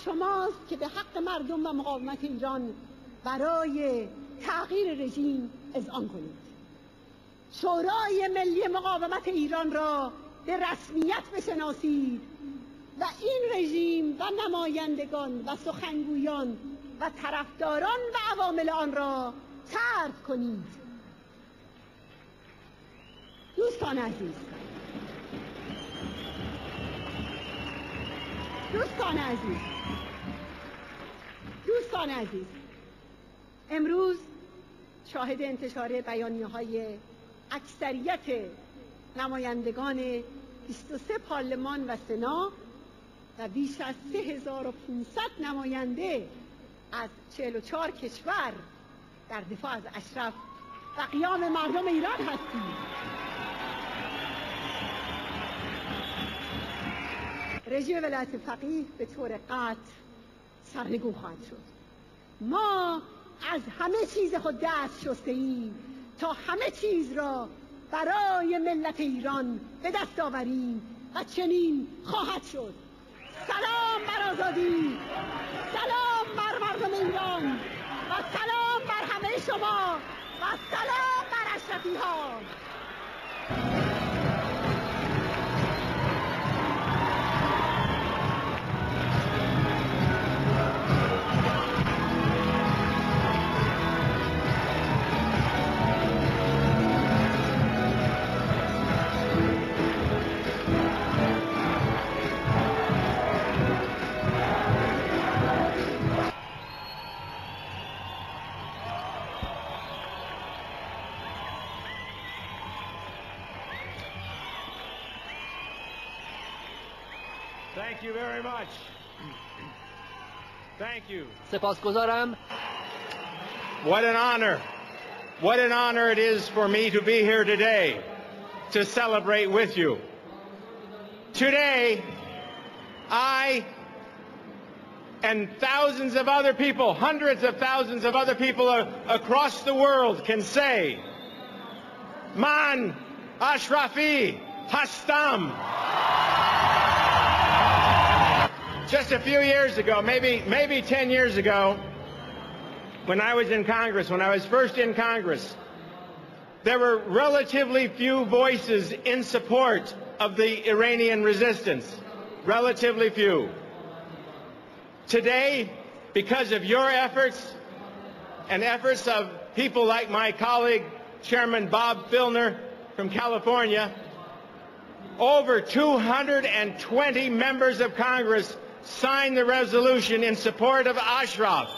شماست که به حق مردم و مقاومت ایران برای تغییر رژیم اذعان کنید. شورای ملی مقاومت ایران را به رسمیت بشناسید و این رژیم و نمایندگان و سخنگویان و طرفداران و عوامل آن را طرد کنید. دوستان عزیز، دوستان عزیز، امروز شاهد انتشار بیانیه‌های اکثریت نمایندگان 23 پارلمان و سنا و بیش از 3500 نماینده از 44 کشور در دفاع از اشرف و قیام مردم ایران هستیم. رژیم ولایت فقیه به طور قطع سرنگون خواهد شد. ما از همه چیز خود دست شسته‌ایم تا همه چیز را برای ملت ایران به دست آوریم و چنین خواهد شد. سلام بر آزادی، سلام بر مردم ایران و سلام بر همه شما و سلام بر اشرفی ها. Thank you very much. Thank you. سپاسگزارم. What an honor. What an honor it is for me to be here today to celebrate with you. Today, I and thousands of other people, hundreds of thousands of other people across the world can say, Man Ashrafi Hastam. Just a few years ago, maybe 10 years ago, when I was in Congress, when I was first in Congress, there were relatively few voices in support of the Iranian resistance. Relatively few. Today, because of your efforts and efforts of people like my colleague, Chairman Bob Filner from California, over 220 members of Congress signed the resolution in support of Ashraf.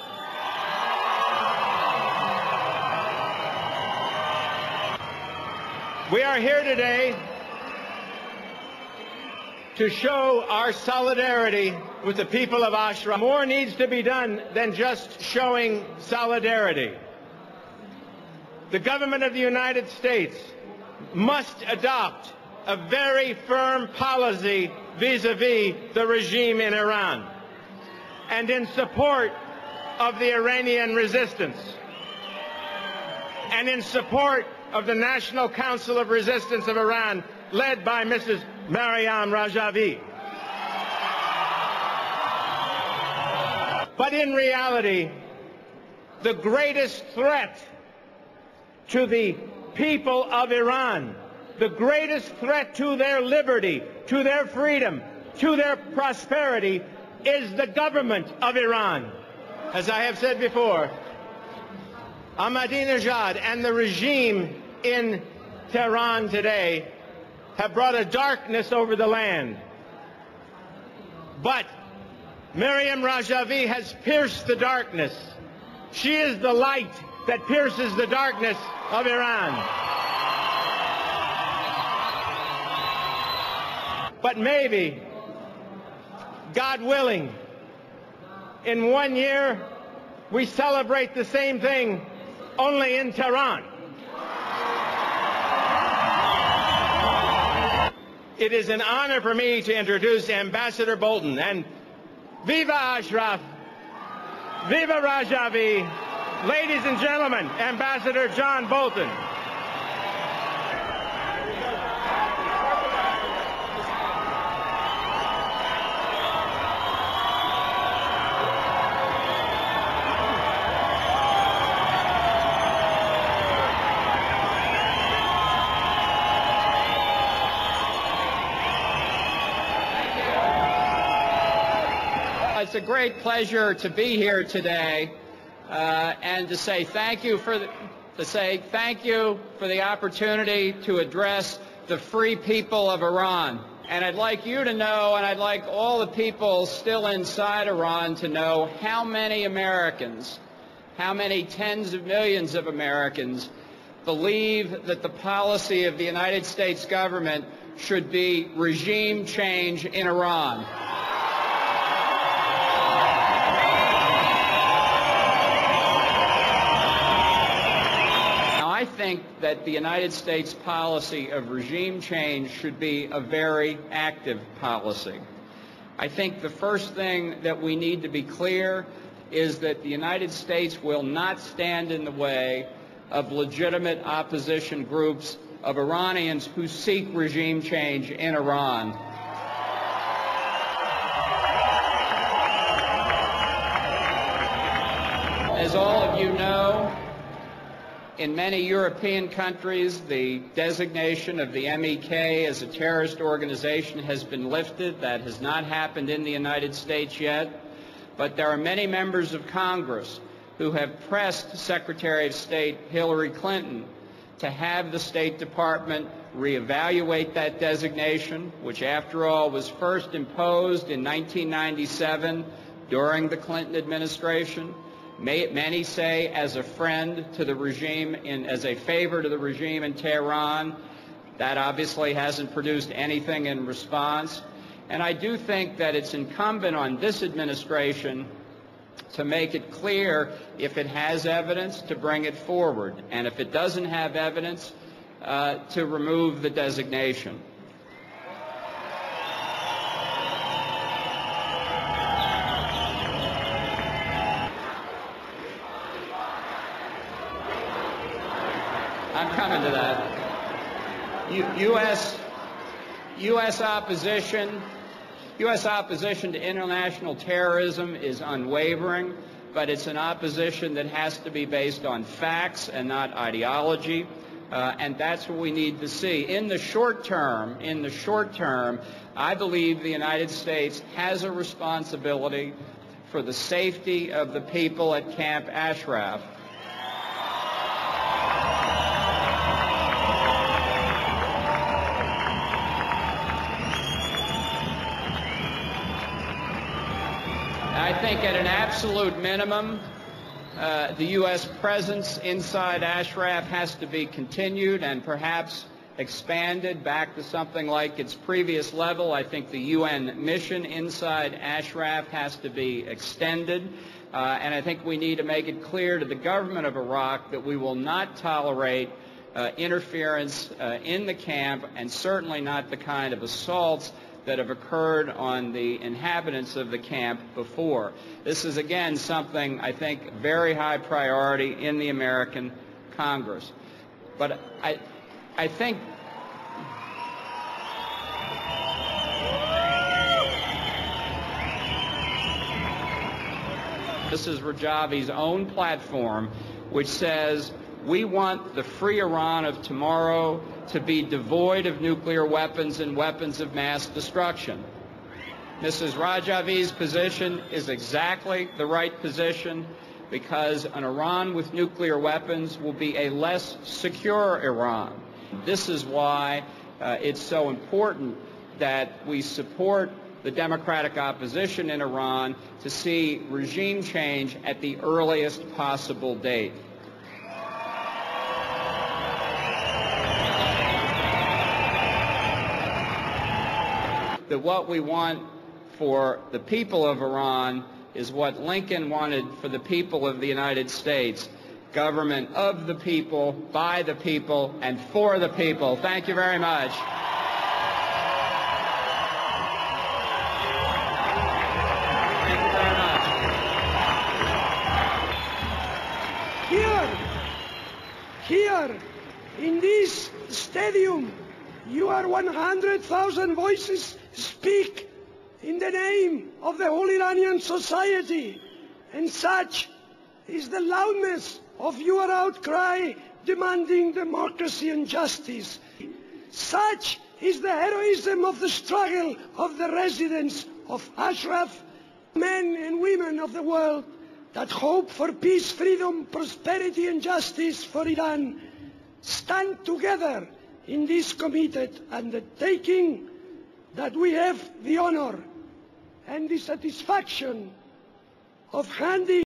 We are here today to show our solidarity with the people of Ashraf. More needs to be done than just showing solidarity. The government of the United States must adopt a very firm policy vis-a-vis the regime in Iran and in support of the Iranian resistance and in support of the National Council of Resistance of Iran led by Mrs. Maryam Rajavi. But in reality, the greatest threat to the people of Iran, the greatest threat to their liberty, to their freedom, to their prosperity, is the government of Iran. As I have said before, Ahmadinejad and the regime in Tehran today have brought a darkness over the land. But Maryam Rajavi has pierced the darkness. She is the light that pierces the darkness of Iran. But maybe, God willing, in 1 year, we celebrate the same thing, only in Tehran. It is an honor for me to introduce Ambassador Bolton. And Viva Ashraf, Viva Rajavi, ladies and gentlemen, Ambassador John Bolton. it's a great pleasure to be here today and to say thank you for the opportunity to address the free people of Iran. And I'd like you to know, and I'd like all the people still inside Iran to know how many Americans, how many tens of millions of Americans believe that the policy of the United States government should be regime change in Iran. I think that the United States policy of regime change should be a very active policy. I think the first thing that we need to be clear is that the United States will not stand in the way of legitimate opposition groups of Iranians who seek regime change in Iran. As all of you know, in many European countries, the designation of the MEK as a terrorist organization has been lifted. That has not happened in the United States yet. But there are many members of Congress who have pressed Secretary of State Hillary Clinton to have the State Department reevaluate that designation, which after all was first imposed in 1997 during the Clinton administration. Many say as a friend to the regime, as a favor to the regime in Tehran. That obviously hasn't produced anything in response. And I do think that it's incumbent on this administration to make it clear, if it has evidence, to bring it forward, and if it doesn't have evidence, to remove the designation. I'm coming to that. U.S. opposition to international terrorism is unwavering, but it's an opposition that has to be based on facts and not ideology, and that's what we need to see. In the short term, I believe the United States has a responsibility for the safety of the people at Camp Ashraf. I think at an absolute minimum, the U.S. presence inside Ashraf has to be continued and perhaps expanded back to something like its previous level. I think the UN mission inside Ashraf has to be extended. And I think we need to make it clear to the government of Iraq that we will not tolerate interference in the camp, and certainly not the kind of assaults that have occurred on the inhabitants of the camp before. This is, again, something I think very high priority in the American Congress. But I think this is Rajavi's own platform, which says we want the free Iran of tomorrow to be devoid of nuclear weapons and weapons of mass destruction. Mrs. Rajavi's position is exactly the right position, because an Iran with nuclear weapons will be a less secure Iran. This is why it's so important that we support the democratic opposition in Iran to see regime change at the earliest possible date. That what we want for the people of Iran is what Lincoln wanted for the people of the United States: government of the people, by the people, and for the people. Thank you very much. Thank you very much. Here, in this stadium, you are 100,000 voices speak in the name of the whole Iranian society, and such is the loudness of your outcry demanding democracy and justice. Such is the heroism of the struggle of the residents of Ashraf Men and women of the world that hope for peace, freedom, prosperity and justice for Iran stand together in this committed undertaking that we have the honor and the satisfaction of handing